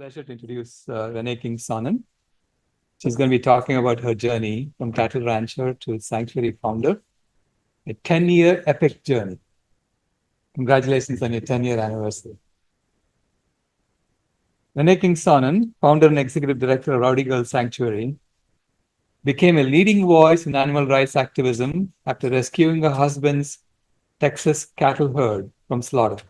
Pleasure to introduce Renee King-Sonnen. She's going to be talking about her journey from cattle rancher to sanctuary founder, a 10-year epic journey. Congratulations on your 10-year anniversary. Renee King-Sonnen, founder and executive director of Rowdy Girl Sanctuary, became a leading voice in animal rights activism after rescuing her husband's Texas cattle herd from slaughter.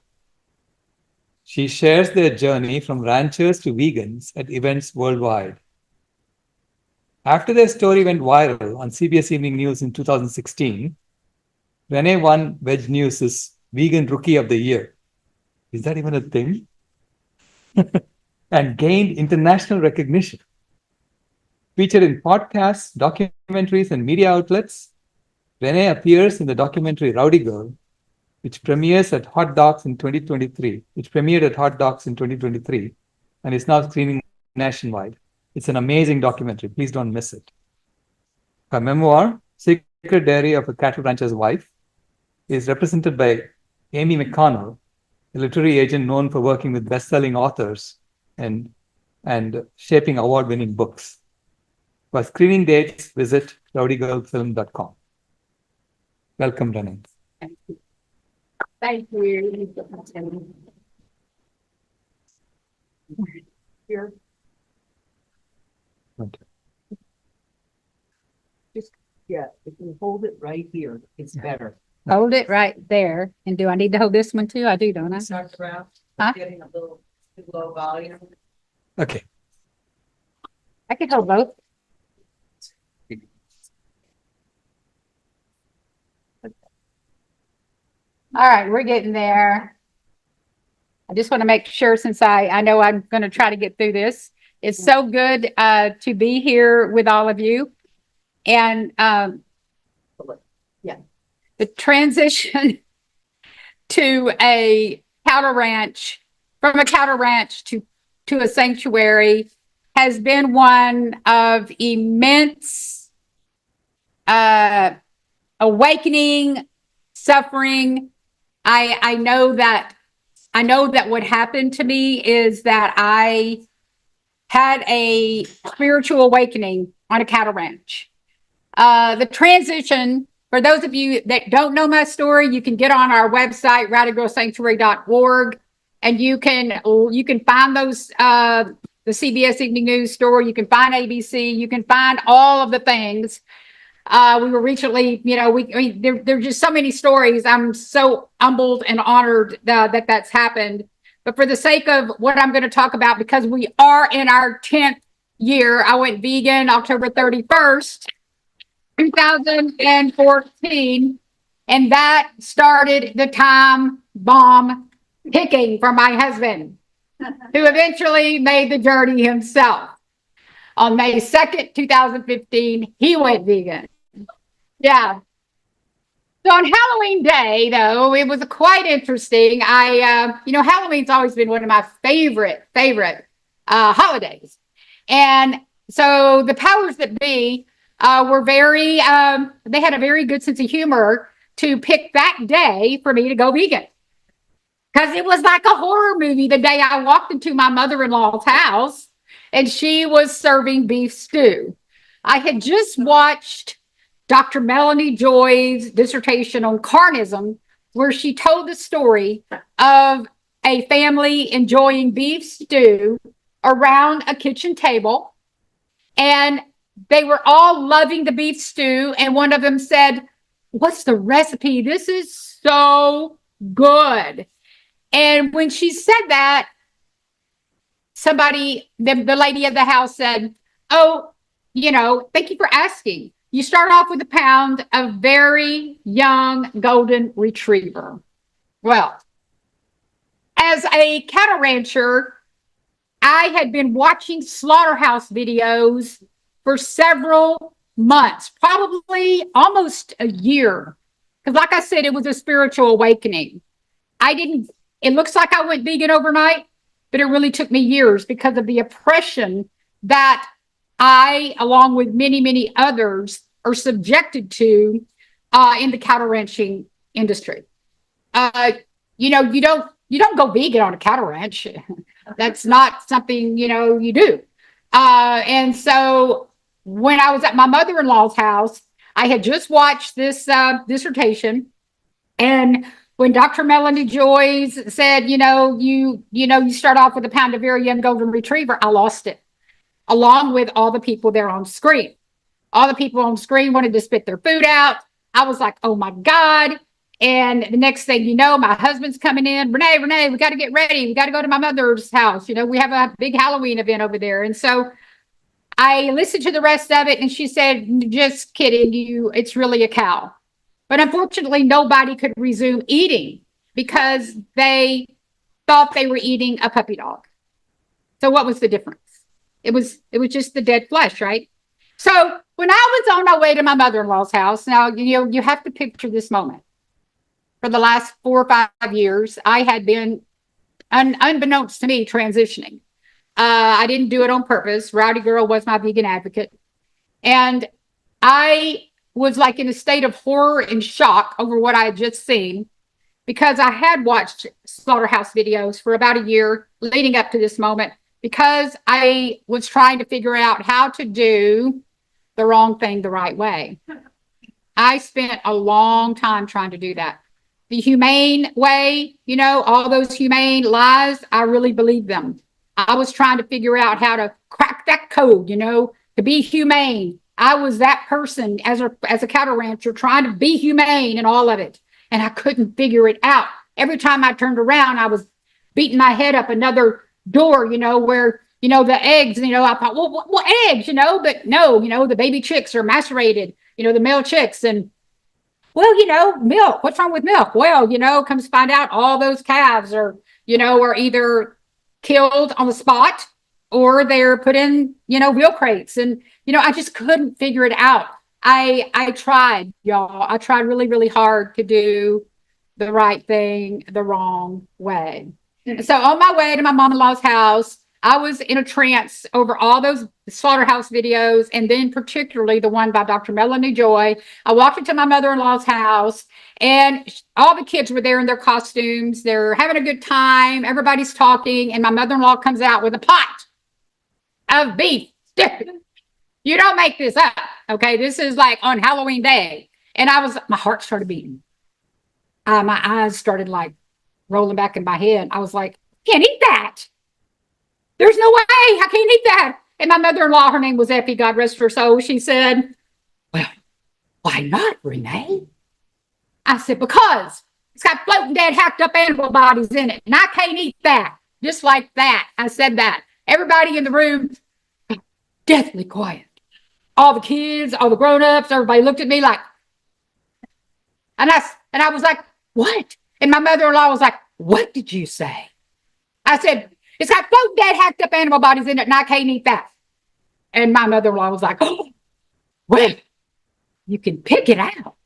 She shares their journey from ranchers to vegans at events worldwide. After their story went viral on CBS Evening News in 2016, Renee won Veg News' Vegan Rookie of the Year. Is that even a thing? And gained international recognition. Featured in podcasts, documentaries, and media outlets, Renee appears in the documentary Rowdy Girl, which premiered at Hot Docs in 2023, and is now screening nationwide. It's an amazing documentary. Please don't miss it. Her memoir, Secret Diary of a Cattle Rancher's Wife, is represented by Amy McConnell, a literary agent known for working with best-selling authors and shaping award-winning books. For screening dates, visit rowdygirlfilm.com. Welcome, Renee. Thank you. Thank you. Here. Okay. Just, yeah, if you hold it right here, it's better. Hold it right there. And do I need to hold this one too? I do, don't I? Start around, Huh? getting a little too low volume. Okay. I can hold both. All right, we're getting there. I just want to make sure, since I know I'm going to try to get through this. It's so good to be here with all of you. And Yeah. the transition to a cattle ranch, from a cattle ranch to a sanctuary, has been one of immense awakening, suffering. I know that what happened to me is that I had a spiritual awakening on a cattle ranch. The transition, for those of you that don't know my story, you can get on our website, rowdygirlsanctuary.org, and you can find those, the CBS Evening News story, you can find ABC, you can find all of the things. We were recently, there's just so many stories. I'm so humbled and honored that that's happened. But for the sake of what I'm going to talk about, because we are in our 10th year, I went vegan October 31st, 2014. And that started the time bomb ticking for my husband, who eventually made the journey himself. On May 2nd, 2015, he went vegan. Yeah. So on Halloween Day, though, it was quite interesting. Halloween's always been one of my favorite holidays. And so the powers that be were they had a very good sense of humor to pick that day for me to go vegan. Because it was like a horror movie the day I walked into my mother-in-law's house and she was serving beef stew. I had just watched Dr. Melanie Joy's dissertation on carnism, where she told the story of a family enjoying beef stew around a kitchen table. And they were all loving the beef stew. And one of them said, "What's the recipe? This is so good." And when she said that, the lady of the house said, "Oh, thank you for asking. You start off with a pound of very young golden retriever." Well, as a cattle rancher, I had been watching slaughterhouse videos for several months, probably almost a year. Because like I said, it was a spiritual awakening. It looks like I went vegan overnight, but it really took me years because of the oppression that I, along with many, many others, are subjected to in the cattle ranching industry. You don't go vegan on a cattle ranch. That's not something, you do. And so when I was at my mother-in-law's house, I had just watched this dissertation. And when Dr. Melanie Joyce said, you start off with a pound of very young golden retriever, I lost it, along with all the people there on screen. All the people on screen wanted to spit their food out. I was like, oh my God. And the next thing you know, my husband's coming in. Renee, we got to get ready. We got to go to my mother's house. We have a big Halloween event over there. And so I listened to the rest of it, and she said, just kidding you, it's really a cow. But unfortunately, nobody could resume eating because they thought they were eating a puppy dog. So what was the difference? It was just the dead flesh, right? So when I was on my way to my mother-in-law's house, now, you have to picture this moment. For the last 4 or 5 years, I had been, unbeknownst to me, transitioning. I didn't do it on purpose. Rowdy Girl was my vegan advocate. And I was like in a state of horror and shock over what I had just seen, because I had watched slaughterhouse videos for about a year leading up to this moment, because I was trying to figure out how to do the wrong thing the right way. I spent a long time trying to do that. The humane way, all those humane lies, I really believed them. I was trying to figure out how to crack that code, to be humane. I was that person as a cattle rancher trying to be humane and all of it. And I couldn't figure it out. Every time I turned around, I was beating my head up another door, where, the eggs, I thought, well, eggs, but no, the baby chicks are macerated, the male chicks. And, well, milk, what's wrong with milk? Well, comes to find out all those calves are either killed on the spot or they're put in, wheel crates. And, I just couldn't figure it out. I tried, y'all. I tried really, really hard to do the right thing the wrong way. So on my way to my mom-in-law's house, I was in a trance over all those slaughterhouse videos, and then particularly the one by Dr. Melanie Joy. I walked into my mother-in-law's house, and all the kids were there in their costumes. They're having a good time. Everybody's talking, and my mother-in-law comes out with a pot of beef. You don't make this up, okay? This is like on Halloween Day. And my heart started beating. My eyes started like rolling back in my head. I was like, can't eat that. There's no way I can't eat that. And my mother-in-law, her name was Effie, God rest her soul. She said, well, why not, Renee? I said, because it's got floating dead, hacked up animal bodies in it. And I can't eat that. Just like that. I said that. Everybody in the room, deathly quiet. All the kids, all the grown-ups, everybody looked at me like, and I was like, what? And my mother-in-law was like, what did you say? I said, it's got floating dead, hacked up animal bodies in it, and I can't eat that. And my mother-in-law was like, oh, well, you can pick it out.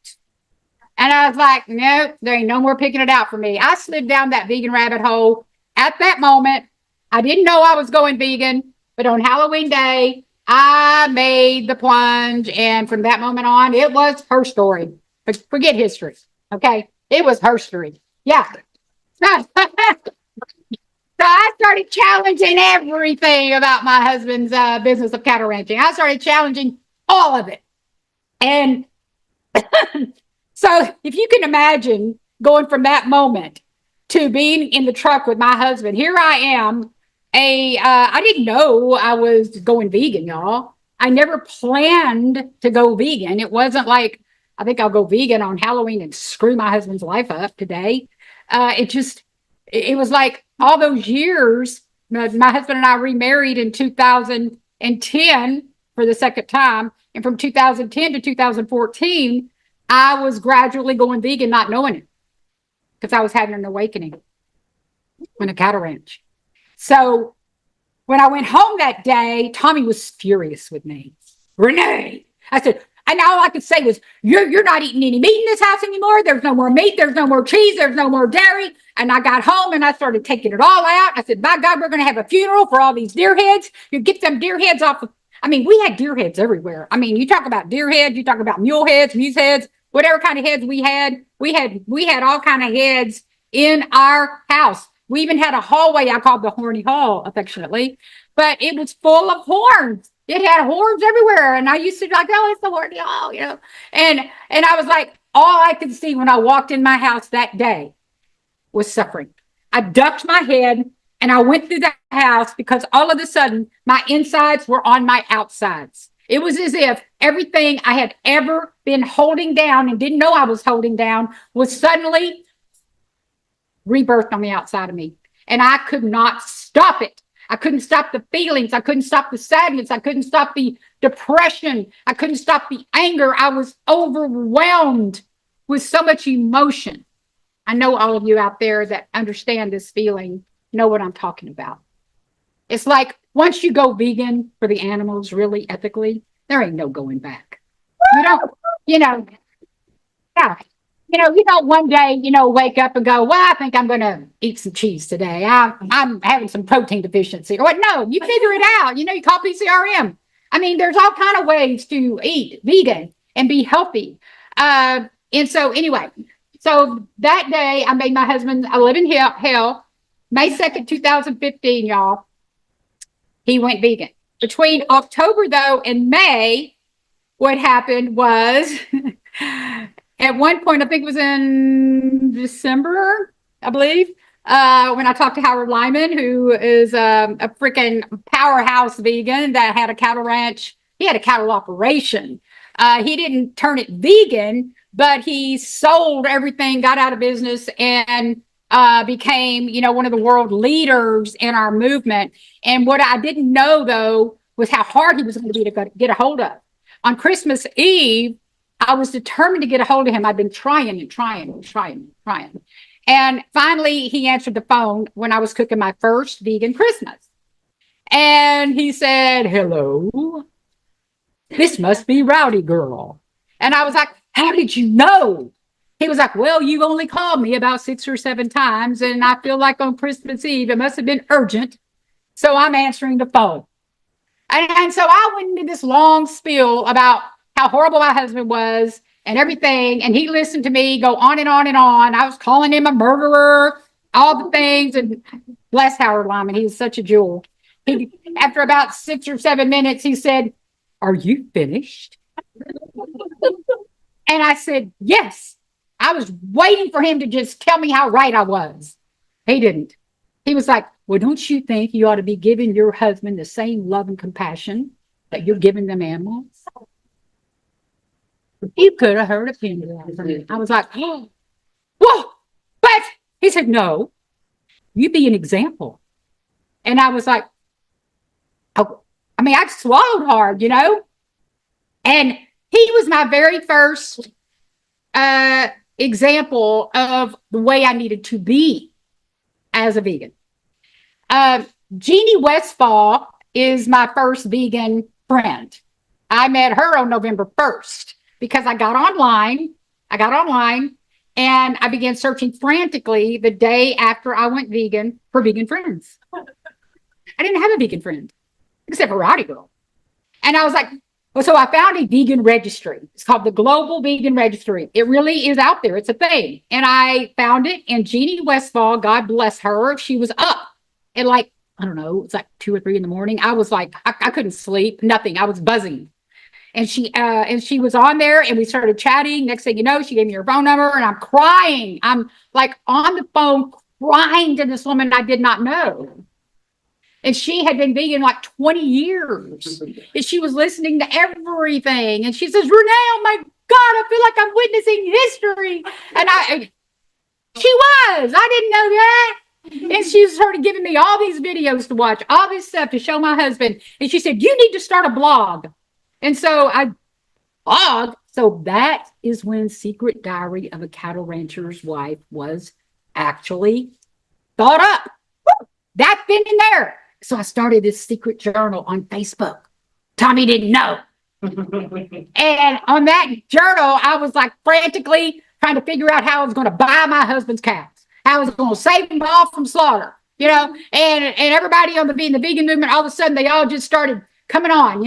And I was like, no, there ain't no more picking it out for me. I slid down that vegan rabbit hole. At that moment, I didn't know I was going vegan, but on Halloween Day, I made the plunge. And from that moment on, it was her story. But forget history, okay? It was her story. Yeah. So I started challenging everything about my husband's business of cattle ranching. I started challenging all of it. And so if you can imagine going from that moment to being in the truck with my husband, here I am. I didn't know I was going vegan, y'all. I never planned to go vegan. It wasn't like, I think I'll go vegan on Halloween and screw my husband's life up today. It was like all those years. My husband and I remarried in 2010 for the second time. And from 2010 to 2014, I was gradually going vegan, not knowing it, because I was having an awakening on a cattle ranch. So when I went home that day, Tommy was furious with me. Renee, I said, and all I could say was, you're not eating any meat in this house anymore. There's no more meat. There's no more cheese. There's no more dairy. And I got home and I started taking it all out. I said, by God, we're going to have a funeral for all these deer heads. You get them deer heads off. We had deer heads everywhere. You talk about deer heads, you talk about mule heads, moose heads, whatever kind of heads we had. We had all kind of heads in our house. We even had a hallway I called the Horny Hall, affectionately, but it was full of horns. It had horns everywhere. And I used to be like, oh, it's the Horny Hall, you know. And I was like, all I could see when I walked in my house that day was suffering. I ducked my head and I went through the house because all of a sudden my insides were on my outsides. It was as if everything I had ever been holding down and didn't know I was holding down was suddenly rebirthed on the outside of me. And I could not stop it. I couldn't stop the feelings. I couldn't stop the sadness. I couldn't stop the depression. I couldn't stop the anger. I was overwhelmed with so much emotion. I know all of you out there that understand this feeling know what I'm talking about. It's like once you go vegan for the animals, really ethically, there ain't no going back. You don't, yeah. You don't one day, wake up and go, well, I think I'm going to eat some cheese today. I'm having some protein deficiency. Or what? No, you figure it out. You call PCRM. I mean, there's all kind of ways to eat vegan and be healthy. And so anyway, so that day I made my husband, I live in hell, May 2nd, 2015, y'all. He went vegan. Between October, though, and May, what happened was... At one point, I think it was in December, I believe, when I talked to Howard Lyman, who is a freaking powerhouse vegan that had a cattle ranch. He had a cattle operation. He didn't turn it vegan, but he sold everything, got out of business, and became, one of the world leaders in our movement. And what I didn't know, though, was how hard he was going to be to get a hold of. On Christmas Eve, I was determined to get a hold of him. I'd been trying. And finally, he answered the phone when I was cooking my first vegan Christmas. And he said, hello, this must be Rowdy Girl. And I was like, how did you know? He was like, well, you only called me about 6 or 7 times. And I feel like on Christmas Eve, it must have been urgent. So I'm answering the phone. And so I went into this long spiel about how horrible my husband was and everything. And he listened to me go on and on and on. I was calling him a murderer, all the things. And bless Howard Lyman, he was such a jewel. After about 6 or 7 minutes, he said, are you finished? And I said, yes. I was waiting for him to just tell me how right I was. He didn't. He was like, well, don't you think you ought to be giving your husband the same love and compassion that you're giving them animals? You could have heard a pin drop from me. I was like, oh, whoa, but he said, no, you be an example. And I was like, oh, I mean, I swallowed hard, And he was my very first example of the way I needed to be as a vegan. Jeannie Westfall is my first vegan friend. I met her on November 1st. Because I got online and I began searching frantically the day after I went vegan for vegan friends. I didn't have a vegan friend except for Rowdy Girl. And I was like, well, so I found a vegan registry. It's called the Global Vegan Registry. It really is out there. It's a thing. And I found it, and Jeannie Westfall, God bless her, she was up at like, I don't know, it's like 2 or 3 in the morning. I was like, I couldn't sleep, nothing. I was buzzing. And she was on there and we started chatting. Next thing you know, she gave me her phone number and I'm crying. I'm like on the phone crying to this woman I did not know. And she had been vegan like 20 years. And she was listening to everything. And she says, Renee, oh my God, I feel like I'm witnessing history. And she was. I didn't know that. And she started giving me all these videos to watch, all this stuff to show my husband. And she said, you need to start a blog. And so I blogged. So that is when Secret Diary of a Cattle Rancher's Wife was actually thought up. Woo! That's been in there. So I started this secret journal on Facebook. Tommy didn't know. And on that journal, I was like frantically trying to figure out how I was going to buy my husband's cows, how I was going to save them all from slaughter, and everybody on the vegan movement, all of a sudden, they all just started coming on,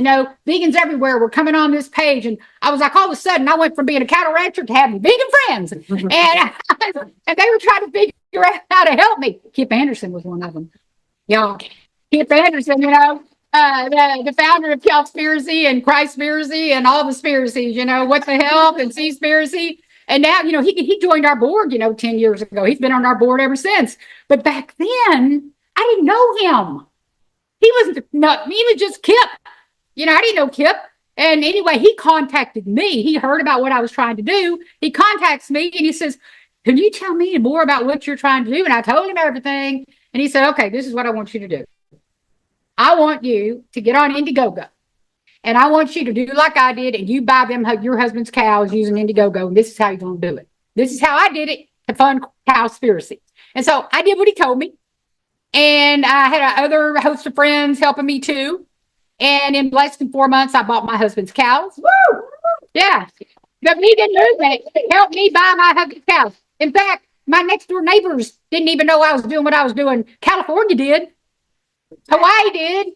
vegans everywhere were coming on this page. And I was like, all of a sudden I went from being a cattle rancher to having vegan friends. And they were trying to figure out how to help me. Kip Anderson was one of them. Y'all, Kip Anderson, the founder of Cowspiracy and Christspiracy and all the spiracies, What the Health and Seaspiracy. And now, he joined our board, 10 years ago. He's been on our board ever since. But back then, I didn't know him. He was just Kip. I didn't know Kip. And anyway, he contacted me. He heard about what I was trying to do. He contacts me and he says, can you tell me more about what you're trying to do? And I told him everything. And he said, okay, this is what I want you to do. I want you to get on Indiegogo. And I want you to do like I did, and you buy them your husband's cows using Indiegogo, and this is how you're going to do it. This is how I did it to fund Cowspiracy. And so I did what he told me. And I had another host of friends helping me too. And in less than 4 months, I bought my husband's cows. Woo! Yeah. The vegan movement helped me buy my husband's cows. In fact, my next door neighbors didn't even know I was doing what I was doing. California did. Hawaii did.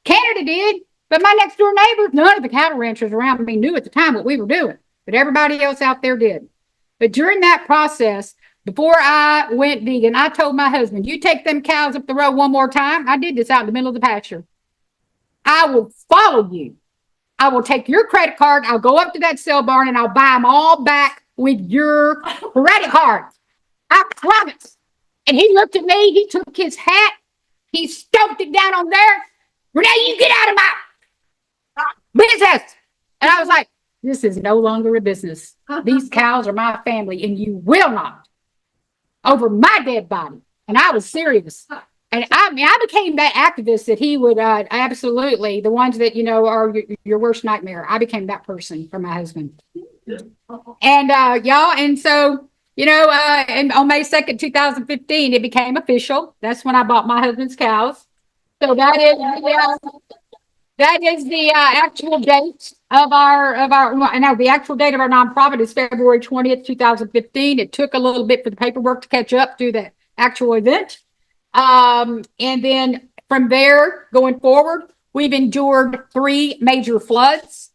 Canada did. But my next door neighbors, none of the cattle ranchers around me knew at the time what we were doing. But everybody else out there did. But during that process, before I went vegan, I told my husband, you take them cows up the road one more time. I did this out in the middle of the pasture. I will follow you. I will take your credit card. I'll go up to that sale barn and I'll buy them all back with your credit card. I promise. And he looked at me. He took his hat. He stumped it down on there. Renee, you get out of my business. And I was like, this is no longer a business. These cows are my family and you will not over my dead body. And I was serious. And I became that activist that he would absolutely, the ones that, are your worst nightmare. I became that person for my husband. And y'all, and so, and on May 2nd, 2015, it became official. That's when I bought my husband's cows. So that is the actual date of the actual date of our nonprofit is February 20th, 2015. It took a little bit for the paperwork to catch up to the actual event. And then from there going forward, we've endured 3 major floods.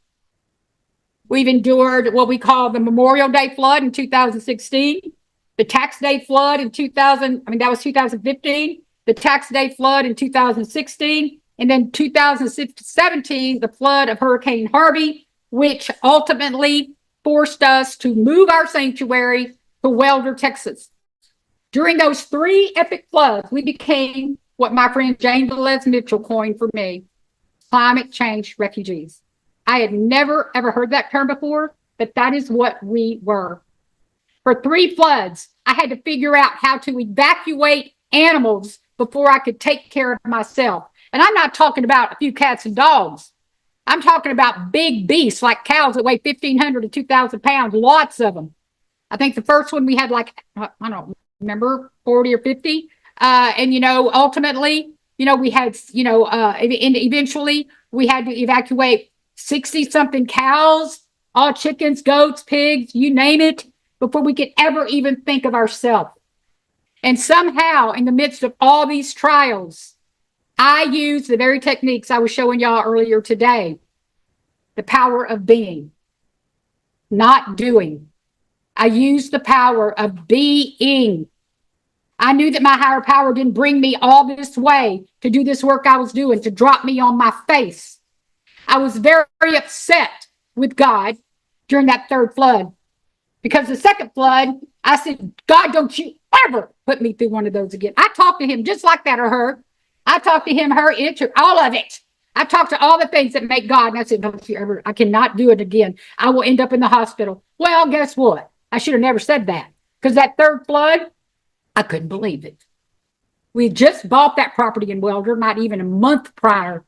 We've endured what we call the Memorial Day flood in 2016, the Tax Day flood in 2015, the Tax Day flood in 2016, and then 2017, the flood of Hurricane Harvey, which ultimately forced us to move our sanctuary to Welder, Texas. During those 3 epic floods, we became what my friend Jane Velez Mitchell coined for me, climate change refugees. I had never, ever heard that term before, but that is what we were. For 3 floods, I had to figure out how to evacuate animals before I could take care of myself. And I'm not talking about a few cats and dogs. I'm talking about big beasts like cows that weigh 1,500 to 2,000 pounds, lots of them. I think the first one we had I don't remember, 40 or 50. And, ultimately, we had, and eventually we had to evacuate 60-something cows, all chickens, goats, pigs, you name it, before we could ever even think of ourselves. And somehow, in the midst of all these trials, I used the very techniques I was showing y'all earlier today. The power of being, not doing. I used the power of being. I knew that my higher power didn't bring me all this way to do this work I was doing, to drop me on my face. I was very upset with God during that 3rd flood, because the 2nd flood, I said, God, don't you ever put me through one of those again. I talked to him just like that, or her. I talked to him, her, it, all of it. I talked to all the things that make God, and I said, don't you ever, I cannot do it again. I will end up in the hospital. Well, guess what? I should have never said that, because that 3rd flood, I couldn't believe it. We just bought that property in Welder, not even a month prior.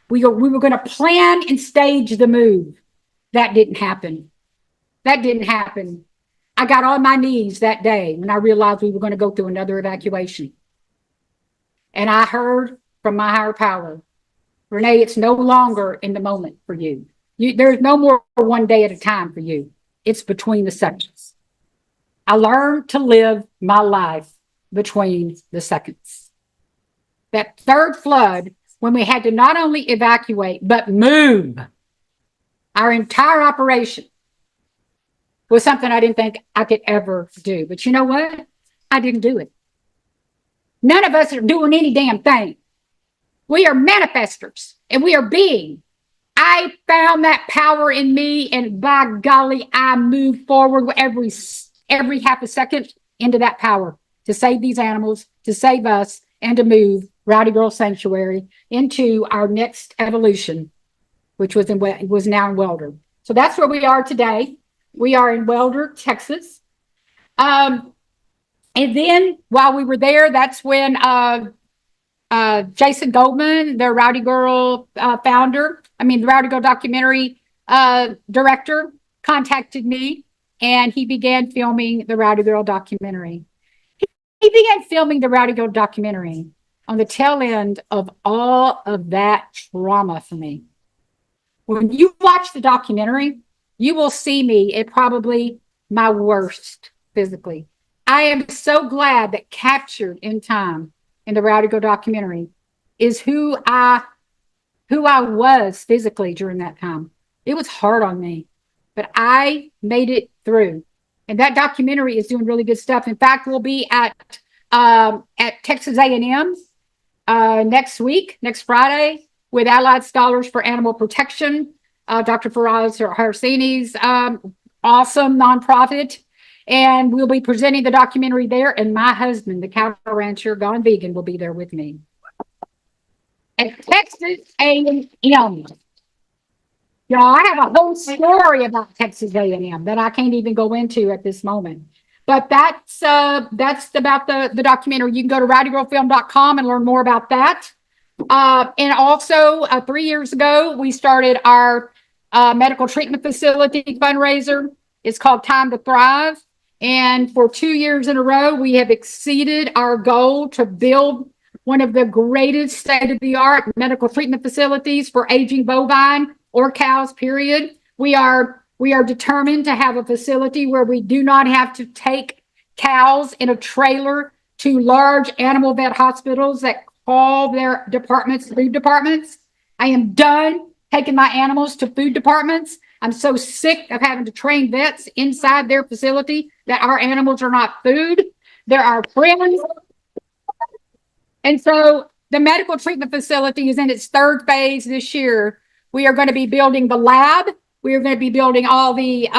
We were going to plan and stage the move. That didn't happen. I got on my knees that day when I realized we were going to go through another evacuation. And I heard from my higher power, Renee, it's no longer in the moment for you. There's no more one day at a time for you. It's between the seconds. I learned to live my life between the seconds. That 3rd flood, when we had to not only evacuate, but move our entire operation, was something I didn't think I could ever do. But you know what? I didn't do it. None of us are doing any damn thing. We are manifestors and we are being. I found that power in me, and by golly, I moved forward every half a second into that power to save these animals, to save us, and to move Rowdy Girl Sanctuary into our next evolution, which was now in Welder. So that's where we are today. We are in Welder, Texas. And then while we were there, that's when Jason Goldman, the Rowdy Girl the Rowdy Girl documentary director, contacted me, and he began filming the Rowdy Girl documentary. He began filming the Rowdy Girl documentary on the tail end of all of that trauma for me. When you watch the documentary, you will see me at probably my worst physically. I am so glad that captured in time in the Rowdy Girl documentary is who I was physically during that time. It was hard on me, but I made it through. And that documentary is doing really good stuff. In fact, we'll be at Texas A&M next Friday with Allied Scholars for Animal Protection, Dr. Faraz Harsini's awesome nonprofit. And we'll be presenting the documentary there. And my husband, the cattle rancher, gone vegan, will be there with me. At Texas A&M. Y'all, I have a whole story about Texas A&M that I can't even go into at this moment. But that's about the documentary. You can go to rowdygirlfilm.com and learn more about that. And also, 3 years ago, we started our medical treatment facility fundraiser. It's called Time to Thrive. And for 2 years in a row, we have exceeded our goal to build one of the greatest state-of-the-art medical treatment facilities for aging bovine or cows, period. We are determined to have a facility where we do not have to take cows in a trailer to large animal vet hospitals that call their departments food departments. I am done taking my animals to food departments. I'm so sick of having to train vets inside their facility that our animals are not food. They're our friends. And so the medical treatment facility is in its third phase this year. We are going to be building the lab. We are going to be building all the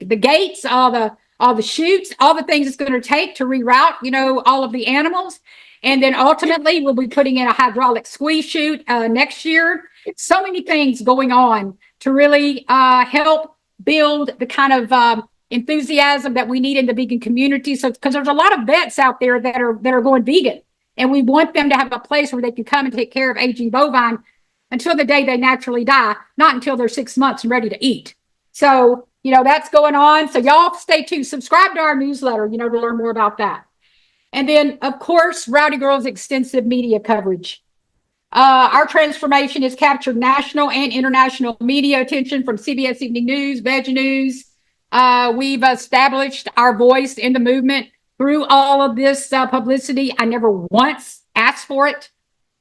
gates, all the chutes, all the things it's going to take to reroute, all of the animals. And then ultimately we'll be putting in a hydraulic squeeze chute next year. So many things going on to really help build the kind of enthusiasm that we need in the vegan community. So, because there's a lot of vets out there that are going vegan, and we want them to have a place where they can come and take care of aging bovine until the day they naturally die, not until they're 6 months and ready to eat. So, that's going on. So y'all stay tuned. Subscribe to our newsletter, to learn more about that. And then, of course, Rowdy Girl's extensive media coverage. Our transformation has captured national and international media attention from CBS Evening News, Veg News. We've established our voice in the movement through all of this publicity. I never once asked for it.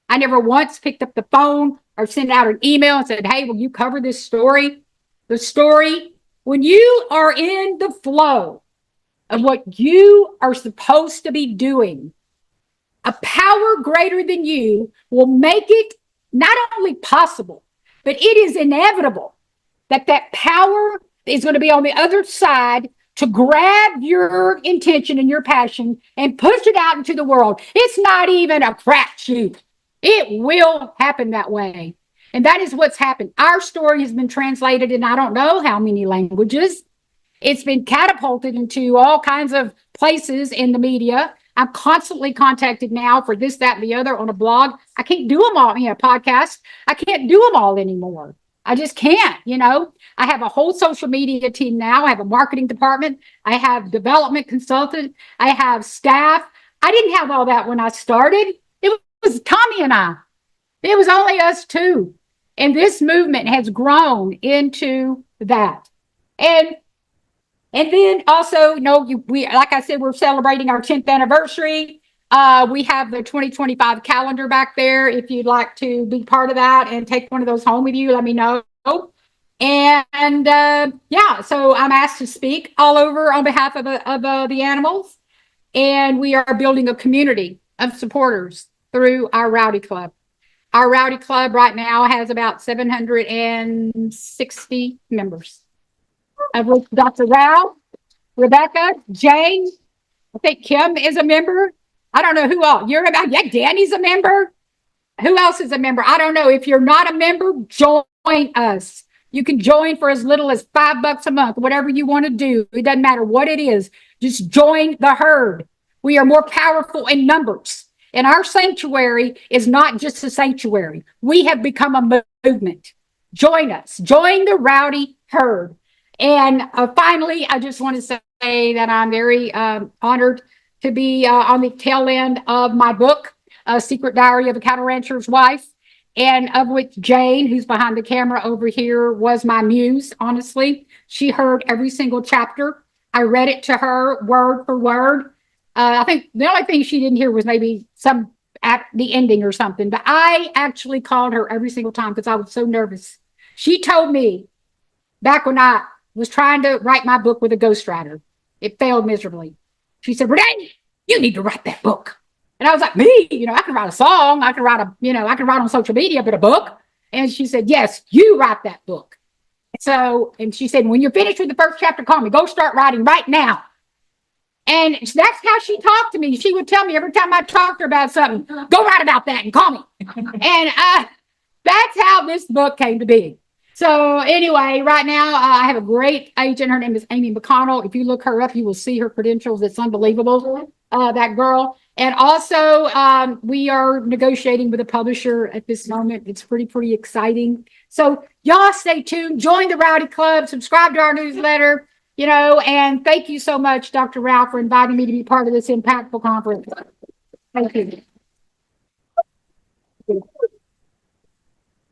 I never once picked up the phone or sent out an email and said, hey, will you cover this story? The story, when you are in the flow of what you are supposed to be doing, a power greater than you will make it not only possible, but it is inevitable that power is going to be on the other side to grab your intention and your passion and push it out into the world. It's not even a crapshoot. It will happen that way. And that is what's happened. Our story has been translated in I don't know how many languages. It's been catapulted into all kinds of places in the media. I'm constantly contacted now for this, that, and the other on a blog. I can't do them all, podcast. I can't do them all anymore. I just can't, I have a whole social media team now. I have a marketing department. I have development consultant. I have staff. I didn't have all that when I started. It was Tommy and I. It was only us two. And this movement has grown into that. And then also, we, like I said, we're celebrating our 10th anniversary. We have the 2025 calendar back there. If you'd like to be part of that and take one of those home with you, let me know. And yeah, so I'm asked to speak all over on behalf of the animals. And we are building a community of supporters through our Rowdy Club. Our Rowdy Club right now has about 760 members, of which Dr. Rao, Rebecca, Jane, I think Kim is a member. I don't know who else. You're about, yeah, Danny's a member. Who else is a member? I don't know. If you're not a member, join us. You can join for as little as $5 a month, whatever you want to do. It doesn't matter what it is. Just join the herd. We are more powerful in numbers. And our sanctuary is not just a sanctuary. We have become a movement. Join us. Join the Rowdy herd. And finally, I just want to say that I'm very honored to be on the tail end of my book, Secret Diary of a Cattle Rancher's Wife, and of which Jane, who's behind the camera over here, was my muse, honestly. She heard every single chapter. I read it to her word for word. I think the only thing she didn't hear was maybe some at the ending or something, but I actually called her every single time because I was so nervous. She told me back when I was trying to write my book with a ghostwriter, it failed miserably. She said, Renee, you need to write that book. And I was like, me, I can write a song. I can write I can write on social media, but a book. And she said, yes, you write that book. So, and she said, when you're finished with the first chapter, call me, go start writing right now. And that's how she talked to me. She would tell me every time I talked to her about something, go write about that and call me. And that's how this book came to be. So anyway, right now I have a great agent. Her name is Amy McConnell. If you look her up, you will see her credentials. It's unbelievable, that girl. And also we are negotiating with a publisher at this moment. It's pretty exciting. So y'all stay tuned. Join the Rowdy Club. Subscribe to our newsletter. And thank you so much, Dr. Rao, for inviting me to be part of this impactful conference. Thank you.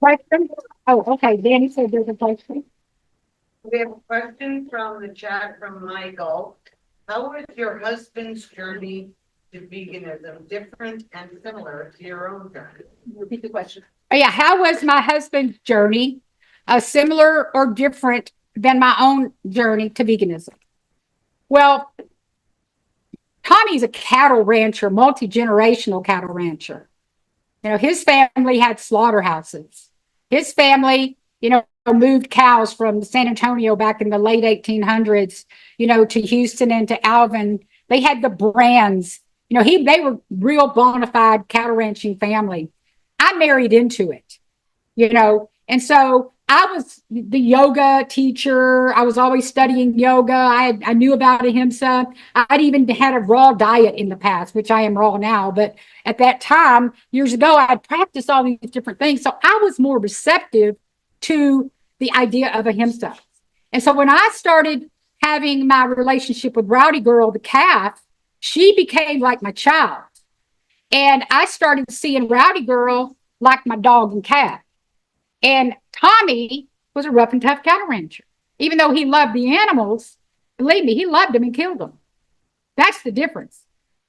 Question? Oh, okay. Danny said there's a question. We have a question from the chat from Michael. How was your husband's journey to veganism different and similar to your own journey? Repeat the question. Oh, yeah. How was my husband's journey similar or different than my own journey to veganism? Well, Tommy's a cattle rancher, multi-generational cattle rancher. His family had slaughterhouses. His family, moved cows from San Antonio back in the late 1800s, to Houston and to Alvin. They had the brands. They were real bona fide cattle ranching family. I married into it, and so I was the yoga teacher. I was always studying yoga. I knew about ahimsa. I'd even had a raw diet in the past, which I am raw now. But at that time, years ago, I had practiced all these different things. So I was more receptive to the idea of ahimsa. And so when I started having my relationship with Rowdy Girl, the calf, she became like my child. And I started seeing Rowdy Girl like my dog and cat. And Tommy was a rough and tough cattle rancher. Even though he loved the animals, believe me, he loved them and killed them. That's the difference.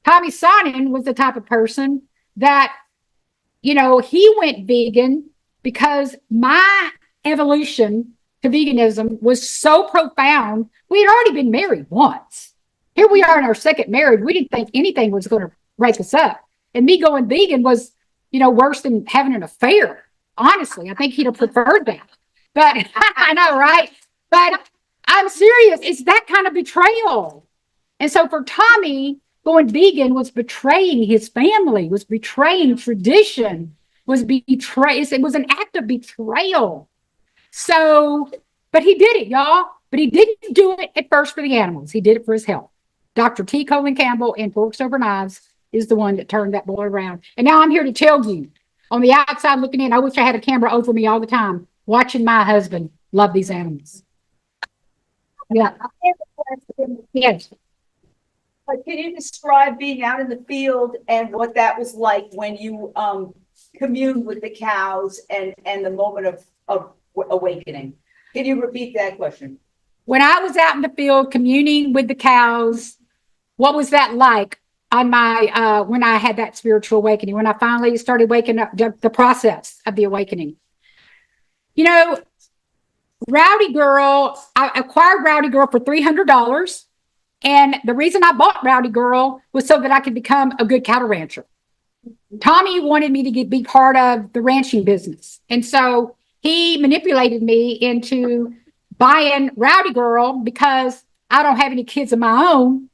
Tommy Sonnen was the type of person that, he went vegan because my evolution to veganism was so profound. We had already been married once. Here we are in our second marriage. We didn't think anything was going to break us up. And me going vegan was, worse than having an affair. Honestly, I think he'd have preferred that. But I know, right? But I'm serious. It's that kind of betrayal. And so for Tommy, going vegan was betraying his family, was betraying tradition, it was an act of betrayal. So, but he did it, y'all. But he didn't do it at first for the animals. He did it for his health. Dr. T. Colin Campbell in Forks Over Knives is the one that turned that boy around. And now I'm here to tell you, on the outside looking in, I wish I had a camera over me all the time, watching my husband love these animals. Yeah. Yes. But can you describe being out in the field and what that was like when you communed with the cows and the moment of awakening? Can you repeat that question? When I was out in the field communing with the cows, what was that like on my when I had that spiritual awakening, when I finally started waking up, the process of the awakening? Rowdy Girl, I acquired Rowdy Girl for $300. And the reason I bought Rowdy Girl was so that I could become a good cattle rancher. Tommy wanted me to be part of the ranching business. And so he manipulated me into buying Rowdy Girl because I don't have any kids of my own.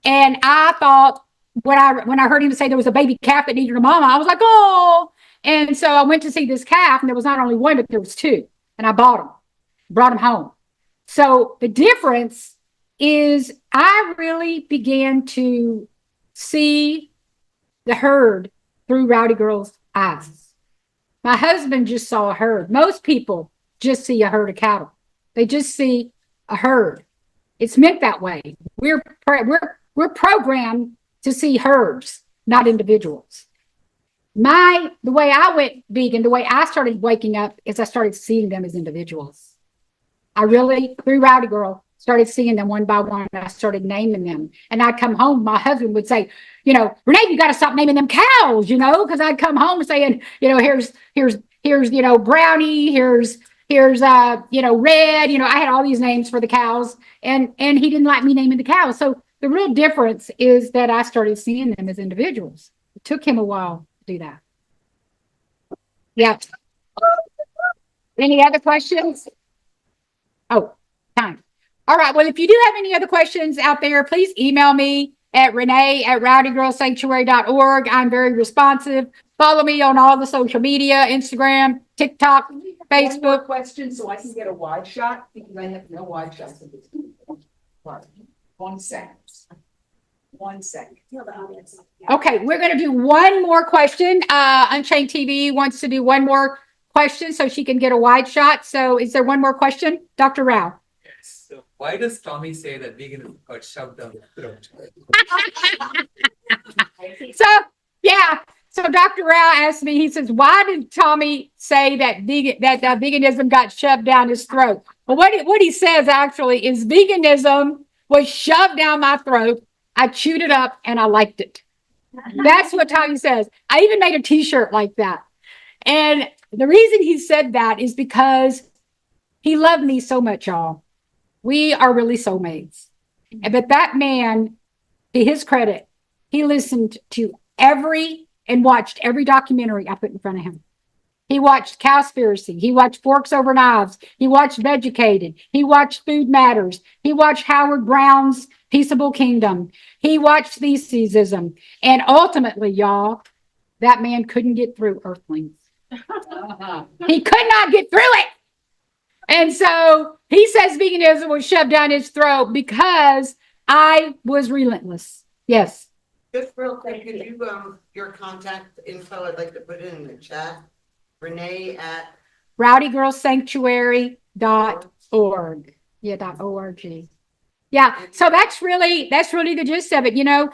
And I thought when I heard him say there was a baby calf that needed a mama, I was like, oh. And so I went to see this calf, and there was not only one, but there was two. And I bought them, brought them home. So the difference is I really began to see the herd through Rowdy Girl's eyes. My husband just saw a herd. Most people just see a herd of cattle. They just see a herd. It's meant that way. We're programmed to see herds, not individuals. The way I went vegan, the way I started waking up is I started seeing them as individuals. I really, through Rowdy Girl, started seeing them one by one. And I started naming them. And I'd come home, my husband would say, Renee, you got to stop naming them cows, because I'd come home saying, here's, Brownie, here's, Red, I had all these names for the cows, and he didn't like me naming the cows. So the real difference is that I started seeing them as individuals. It took him a while to do that. Yeah. Any other questions? Oh, time. All right. Well, if you do have any other questions out there, please email me at renee@rowdygirlsanctuary.org. I'm very responsive. Follow me on all the social media, Instagram, TikTok, Facebook. One more question so I can get a wide shot because I have no wide shots of this. 1 second. 1 second. Okay, we're going to do one more question. Unchained TV wants to do one more question so she can get a wide shot. So is there one more question? Dr. Rao. Yes. So why does Tommy say that veganism got shoved down the throat? So Dr. Rao asked me, he says, why did Tommy say that veganism got shoved down his throat? Well, what he says actually is veganism was shoved down my throat. I chewed it up and I liked it. That's what Tommy says. I even made a t-shirt like that. And the reason he said that is because he loved me so much, y'all. We are really soulmates. But that man, to his credit, he listened to and watched every documentary I put in front of him. He watched Cowspiracy. He watched Forks Over Knives. He watched Vegucated. He watched Food Matters. He watched Howard Brown's Peaceable Kingdom. He watched Speciesism. And ultimately, y'all, that man couldn't get through Earthlings. He could not get through it. And so he says veganism was shoved down his throat because I was relentless. Yes. Just real quick, could you, your contact info, I'd like to put it in the chat. Renee at rowdygirlsanctuary.org. Yeah, .org. Yeah, so that's really the gist of it. I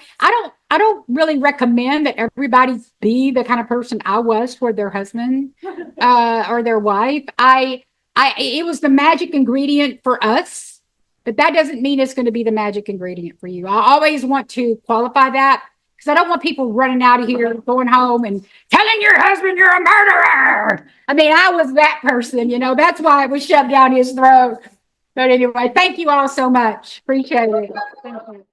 don't really recommend that everybody be the kind of person I was toward their husband or their wife. It was the magic ingredient for us. But that doesn't mean it's going to be the magic ingredient for you. I always want to qualify that because I don't want people running out of here, going home and telling your husband you're a murderer. I mean, I was that person, that's why it was shoved down his throat. But anyway, thank you all so much. Appreciate it. Thank you.